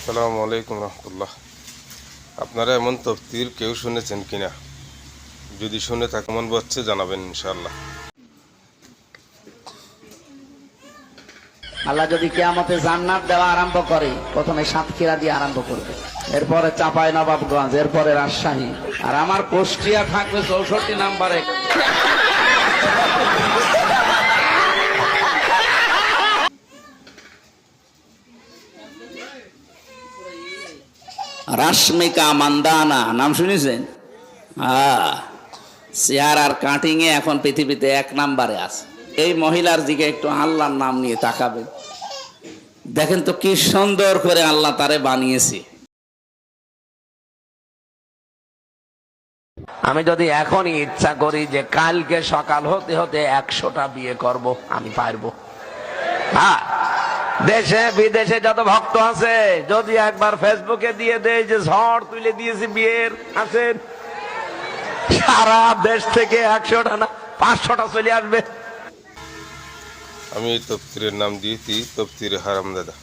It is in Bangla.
আসসালামু আলাইকুম রহমতুল্লাহ। আপনারা এমন তফতির কেউ শুনেছেন কিনা? যদি শুনে থাকেন মন বলছে জানাবেন ইনশাআল্লাহ। আল্লাহ যদি কিয়ামতে জান্নাত দেওয়া আরম্ভ করে, প্রথমে সাতক্ষীরা দিয়ে আরম্ভ করবে, এরপরে চাঁপাই নবাবগঞ্জ, এরপরে রাজশাহী, আর আমার কুষ্টিয়া থাকবে 64 নম্বরে। রাশমিকা মান্দানা নাম শুনেছেন? চেয়ার আর কাটিং এ এখন পৃথিবীতে 1 নম্বরে আছে। এই মহিলার দিকে একটু আল্লাহর নাম নিয়ে তাকাবেন, দেখেন তো কি সুন্দর করে আল্লাহ তারে বানিয়েছে। আমি যদি এখনই ইচ্ছা করি যে কালকে সকাল হতে হতে 100টা বিয়ে করব, আমি পারবো। হ্যাঁ, দেশে বিদেশে যত ভক্ত আছে যদি একবার ফেসবুকে দিয়ে দেয় যে ঝড় তুলে দিয়েছি বিয়ের, আছেন সারা দেশ থেকে 100টা না 500টা চলে আসবে। আমি এই তফতিরের নাম দিয়েছি তফতিরে হারামজাদা।